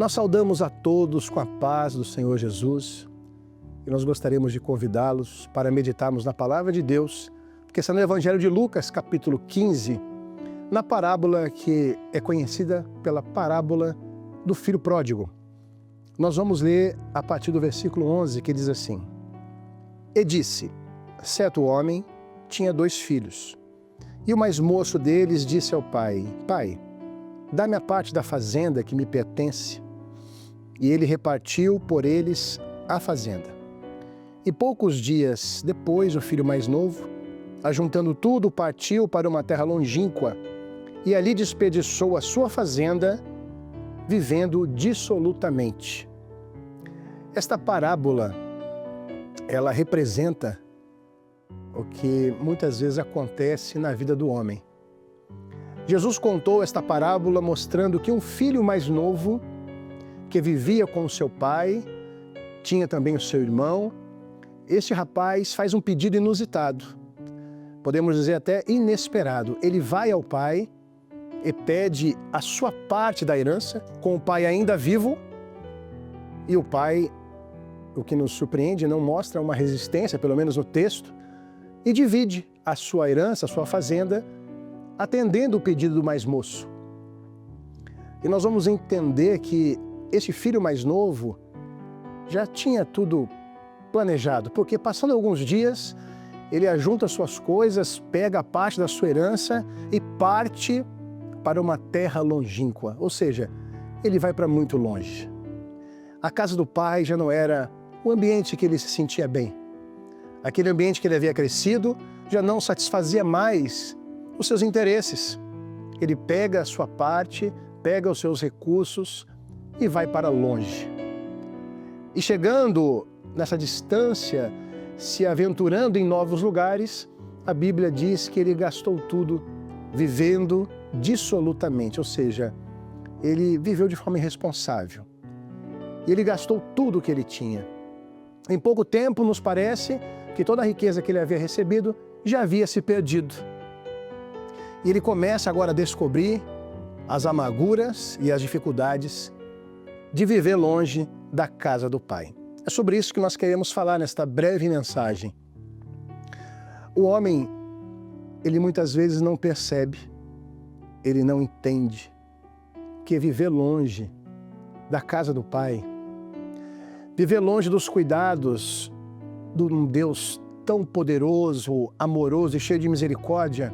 Nós saudamos a todos com a paz do Senhor Jesus e nós gostaríamos de convidá-los para meditarmos na Palavra de Deus, porque está no Evangelho de Lucas, capítulo 15, na parábola que é conhecida pela parábola do Filho Pródigo. Nós vamos ler a partir do versículo 11, que diz assim: E disse, certo homem tinha 2 filhos, e o mais moço deles disse ao pai, Pai, dá-me a parte da fazenda que me pertence. E ele repartiu por eles a fazenda. E poucos dias depois, o filho mais novo, ajuntando tudo, partiu para uma terra longínqua e ali desperdiçou a sua fazenda, vivendo dissolutamente. Esta parábola, ela representa o que muitas vezes acontece na vida do homem. Jesus contou esta parábola mostrando que um filho mais novo, que vivia com o seu pai, tinha também o seu irmão. Este rapaz faz um pedido inusitado, podemos dizer até inesperado. Ele vai ao pai e pede a sua parte da herança, com o pai ainda vivo, e o pai, o que nos surpreende, não mostra uma resistência, pelo menos no texto, e divide a sua herança, a sua fazenda, atendendo o pedido do mais moço. E nós vamos entender que esse filho mais novo já tinha tudo planejado, porque passando alguns dias, ele ajunta suas coisas, pega a parte da sua herança e parte para uma terra longínqua, ou seja, ele vai para muito longe. A casa do pai já não era o ambiente que ele se sentia bem. Aquele ambiente que ele havia crescido já não satisfazia mais os seus interesses. Ele pega a sua parte, pega os seus recursos e vai para longe. E chegando nessa distância, se aventurando em novos lugares, a Bíblia diz que ele gastou tudo vivendo dissolutamente, ou seja, ele viveu de forma irresponsável. E ele gastou tudo o que ele tinha. Em pouco tempo, nos parece que toda a riqueza que ele havia recebido já havia se perdido. E ele começa agora a descobrir as amarguras e as dificuldades de viver longe da casa do Pai. É sobre isso que nós queremos falar nesta breve mensagem. O homem, ele muitas vezes não percebe, ele não entende que viver longe da casa do Pai, viver longe dos cuidados de um Deus tão poderoso, amoroso e cheio de misericórdia,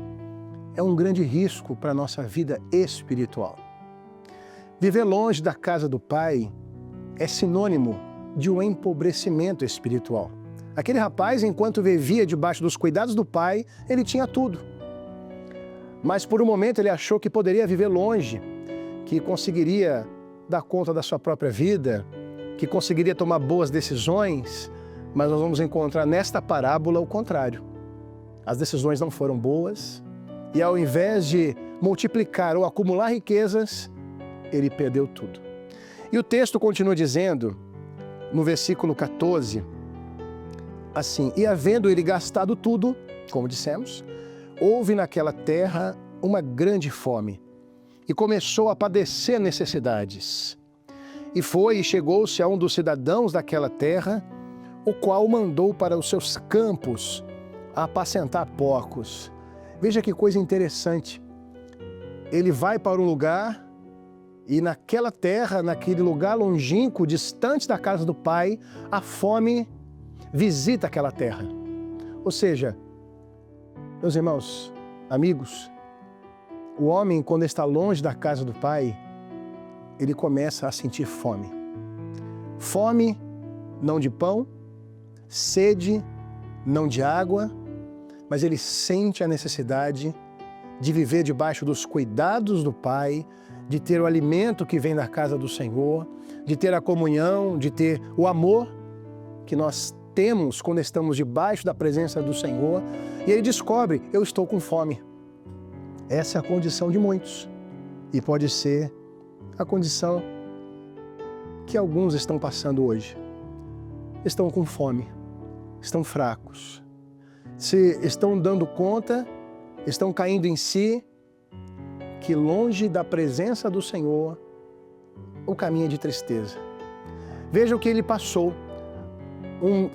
é um grande risco para a nossa vida espiritual. Viver longe da casa do Pai é sinônimo de um empobrecimento espiritual. Aquele rapaz, enquanto vivia debaixo dos cuidados do pai, ele tinha tudo. Mas por um momento ele achou que poderia viver longe, que conseguiria dar conta da sua própria vida, que conseguiria tomar boas decisões, mas nós vamos encontrar nesta parábola o contrário. As decisões não foram boas e ao invés de multiplicar ou acumular riquezas, ele perdeu tudo. E o texto continua dizendo, no versículo 14, assim, e havendo ele gastado tudo, como dissemos, houve naquela terra uma grande fome, e começou a padecer necessidades. E foi e chegou-se a um dos cidadãos daquela terra, o qual mandou para os seus campos a apacentar porcos. Veja que coisa interessante. Ele vai para um lugar e naquela terra, naquele lugar longínquo, distante da casa do pai, a fome visita aquela terra. Ou seja, meus irmãos, amigos, o homem, quando está longe da casa do pai, ele começa a sentir fome. Fome, não de pão, sede, não de água, mas ele sente a necessidade de viver debaixo dos cuidados do pai, de ter o alimento que vem da casa do Senhor, de ter a comunhão, de ter o amor que nós temos quando estamos debaixo da presença do Senhor. E ele descobre, eu estou com fome. Essa é a condição de muitos. E pode ser a condição que alguns estão passando hoje. Estão com fome, estão fracos. Se estão dando conta, estão caindo em si, que longe da presença do Senhor, o caminho é de tristeza. Veja o que ele passou.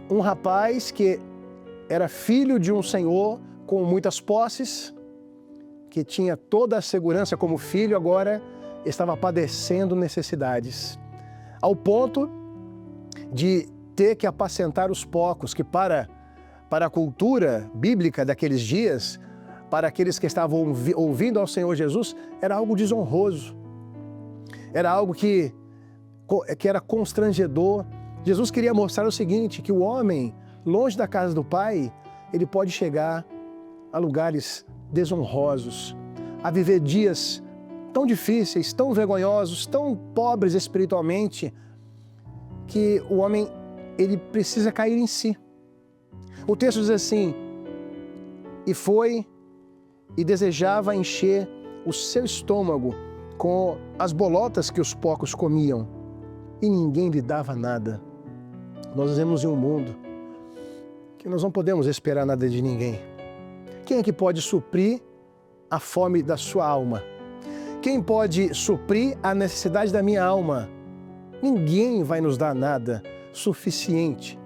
Um rapaz que era filho de um senhor com muitas posses, que tinha toda a segurança como filho, agora estava padecendo necessidades, ao ponto de ter que apacentar os porcos, que para a cultura bíblica daqueles dias, para aqueles que estavam ouvindo ao Senhor Jesus, era algo desonroso, era algo que era constrangedor. Jesus queria mostrar o seguinte, que o homem, longe da casa do Pai, ele pode chegar a lugares desonrosos, a viver dias tão difíceis, tão vergonhosos, tão pobres espiritualmente, que o homem, ele precisa cair em si. O texto diz assim, e foi e desejava encher o seu estômago com as bolotas que os porcos comiam, e ninguém lhe dava nada. Nós vivemos em um mundo que nós não podemos esperar nada de ninguém. Quem é que pode suprir a fome da sua alma? Quem pode suprir a necessidade da minha alma? Ninguém vai nos dar nada suficiente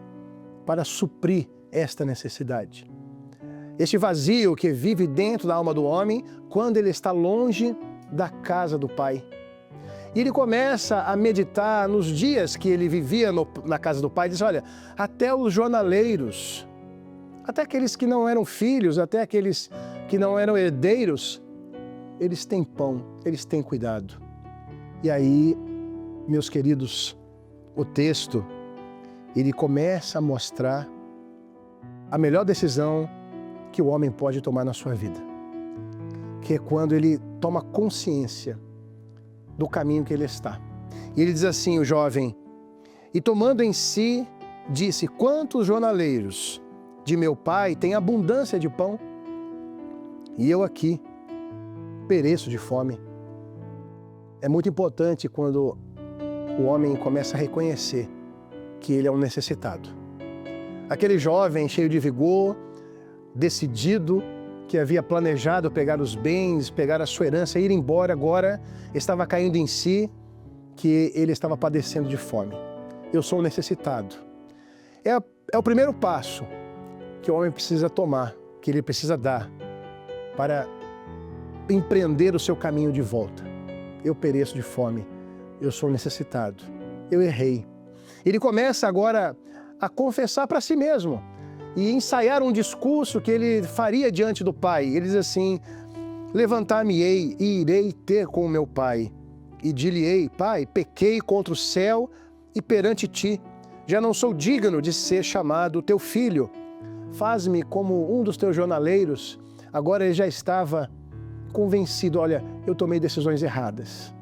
para suprir esta necessidade. Este vazio que vive dentro da alma do homem quando ele está longe da casa do Pai. E ele começa a meditar nos dias que ele vivia na casa do Pai. Diz, olha, até os jornaleiros, até aqueles que não eram filhos, até aqueles que não eram herdeiros, eles têm pão, eles têm cuidado. E aí, meus queridos, o texto, ele começa a mostrar a melhor decisão que o homem pode tomar na sua vida, que é quando ele toma consciência do caminho que ele está. E ele diz assim, o jovem, e tomando em si, disse, quantos jornaleiros de meu pai têm abundância de pão, e eu aqui pereço de fome. É muito importante quando o homem começa a reconhecer que ele é um necessitado. Aquele jovem cheio de vigor, decidido, que havia planejado pegar os bens, pegar a sua herança e ir embora, agora estava caindo em si que ele estava padecendo de fome. Eu sou um necessitado. É o primeiro passo que o homem precisa tomar, que ele precisa dar para empreender o seu caminho de volta. Eu pereço de fome, eu sou necessitado, eu errei. Ele começa agora a confessar para si mesmo e ensaiar um discurso que ele faria diante do Pai. Ele diz assim, levantar-me-ei e irei ter com o meu pai. E dir-lhe-ei, Pai, pequei contra o céu e perante ti. Já não sou digno de ser chamado teu filho. Faz-me como um dos teus jornaleiros. Agora ele já estava convencido, olha, eu tomei decisões erradas.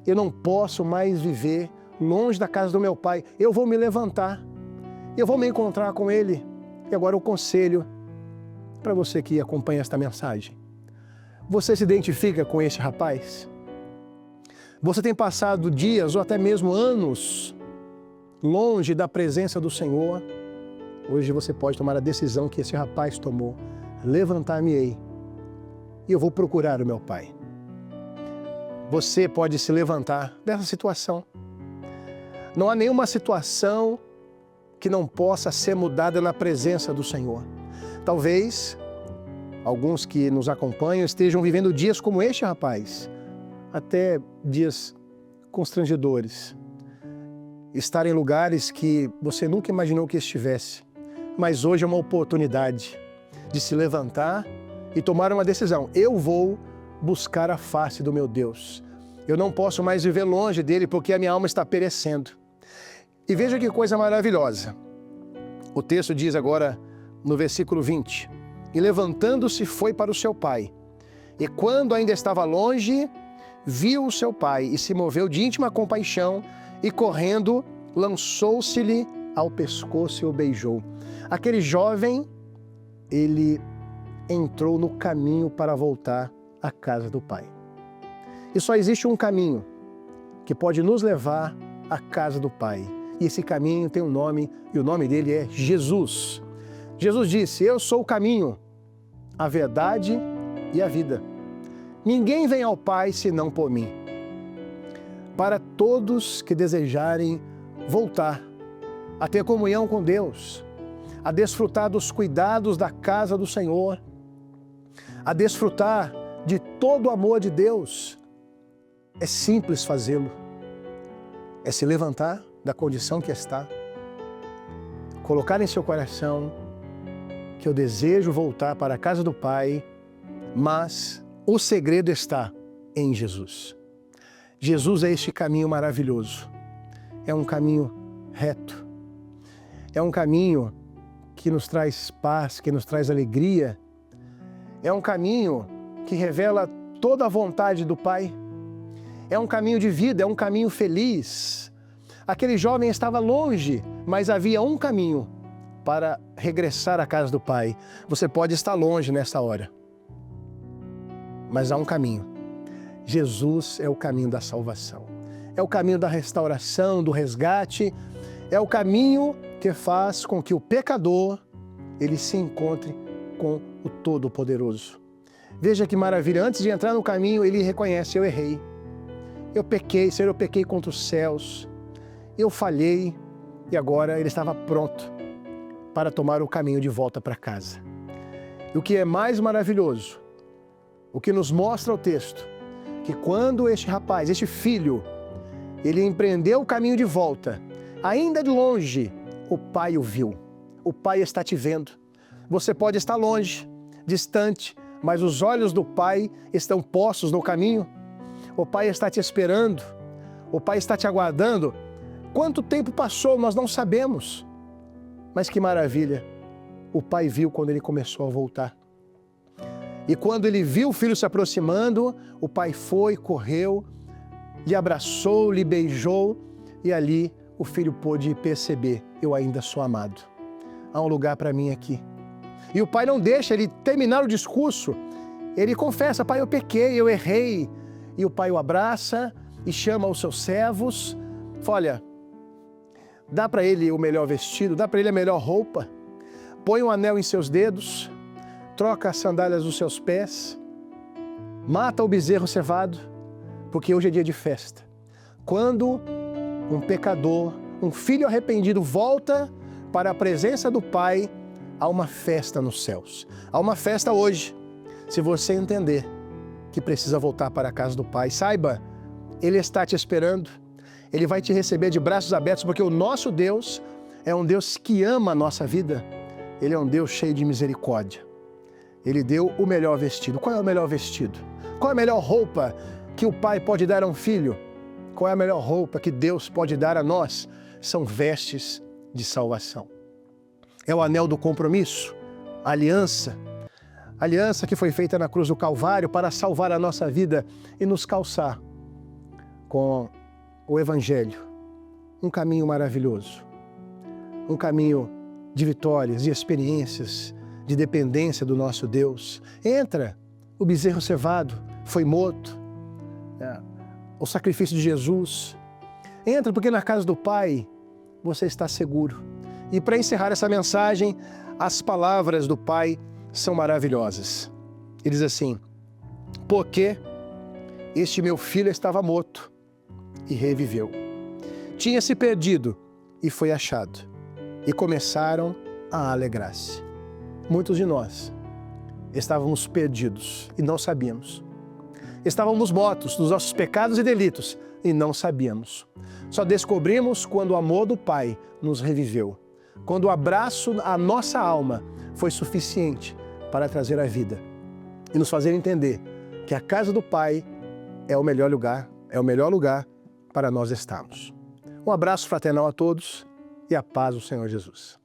Eu não posso mais viver longe da casa do meu pai. Eu vou me levantar. Eu vou me encontrar com ele. E agora o conselho para você que acompanha esta mensagem. Você se identifica com este rapaz? Você tem passado dias ou até mesmo anos longe da presença do Senhor? Hoje você pode tomar a decisão que esse rapaz tomou. Levantar-me-ei e eu vou procurar o meu pai. Você pode se levantar dessa situação. Não há nenhuma situação que não possa ser mudada na presença do Senhor. Talvez alguns que nos acompanham estejam vivendo dias como este rapaz, até dias constrangedores. Estar em lugares que você nunca imaginou que estivesse, mas hoje é uma oportunidade de se levantar e tomar uma decisão. Eu vou buscar a face do meu Deus. Eu não posso mais viver longe dele porque a minha alma está perecendo. E veja que coisa maravilhosa. O texto diz agora no versículo 20, e levantando-se foi para o seu pai. E quando ainda estava longe, viu o seu pai e se moveu de íntima compaixão e correndo, lançou-se-lhe ao pescoço e o beijou. Aquele jovem, ele entrou no caminho para voltar à casa do pai. E só existe um caminho que pode nos levar à casa do pai. E esse caminho tem um nome, e o nome dele é Jesus. Jesus disse, eu sou o caminho, a verdade e a vida. Ninguém vem ao Pai senão por mim. para todos que desejarem voltar a ter comunhão com Deus, a desfrutar dos cuidados da casa do Senhor, a desfrutar de todo o amor de Deus. É simples fazê-lo. É se levantar da condição que está, colocar em seu coração que eu desejo voltar para a casa do Pai, mas o segredo está em Jesus. Jesus é este caminho maravilhoso. É um caminho reto. É um caminho que nos traz paz, que nos traz alegria. É um caminho que revela toda a vontade do Pai. É um caminho de vida, é um caminho feliz. Aquele jovem estava longe, mas havia um caminho para regressar à casa do Pai. Você pode estar longe nessa hora, mas há um caminho. Jesus é o caminho da salvação. É o caminho da restauração, do resgate. É o caminho que faz com que o pecador ele se encontre com o Todo-Poderoso. Veja que maravilha, antes de entrar no caminho, ele reconhece: eu errei, eu pequei, Senhor, eu pequei contra os céus, eu falhei, e agora ele estava pronto para tomar o caminho de volta para casa. E o que é mais maravilhoso, o que nos mostra o texto, que quando este rapaz, este filho, ele empreendeu o caminho de volta, ainda de longe, o Pai o viu. O Pai está te vendo. Você pode estar longe, distante, mas os olhos do Pai estão postos no caminho. O Pai está te esperando. O Pai está te aguardando. Quanto tempo passou, nós não sabemos. Mas que maravilha! O Pai viu quando ele começou a voltar. E quando ele viu o filho se aproximando, o Pai foi, correu, lhe abraçou, lhe beijou, e ali o filho pôde perceber: eu ainda sou amado. Há um lugar para mim aqui. E o Pai não deixa ele terminar o discurso. Ele confessa: Pai, eu pequei, eu errei. E o Pai o abraça e chama os seus servos. Fala: olha, dá para ele o melhor vestido, dá para ele a melhor roupa, põe um anel em seus dedos, troca as sandálias dos seus pés, mata o bezerro cevado, porque hoje é dia de festa. Quando um pecador, um filho arrependido volta para a presença do Pai, há uma festa nos céus. Há uma festa hoje. Se você entender que precisa voltar para a casa do Pai, saiba, Ele está te esperando. Ele vai te receber de braços abertos, porque o nosso Deus é um Deus que ama a nossa vida. Ele é um Deus cheio de misericórdia. Ele deu o melhor vestido. Qual é o melhor vestido? Qual é a melhor roupa que o Pai pode dar a um filho? Qual é a melhor roupa que Deus pode dar a nós? São vestes de salvação. É o anel do compromisso, a aliança que foi feita na cruz do Calvário para salvar a nossa vida e nos calçar com o Evangelho. Um caminho maravilhoso, um caminho de vitórias, de experiências, de dependência do nosso Deus. Entra, o bezerro cevado foi morto, o sacrifício de Jesus. Entra, porque na casa do Pai você está seguro. E para encerrar essa mensagem, as palavras do Pai são maravilhosas. Ele diz assim: porque este meu filho estava morto e reviveu. Tinha se perdido e foi achado. E começaram a alegrar-se. Muitos de nós estávamos perdidos e não sabíamos. Estávamos mortos nos nossos pecados e delitos e não sabíamos. Só descobrimos quando o amor do Pai nos reviveu, quando o abraço à nossa alma foi suficiente para trazer a vida e nos fazer entender que a casa do Pai é o melhor lugar para nós estarmos. Um abraço fraternal a todos e a paz do Senhor Jesus.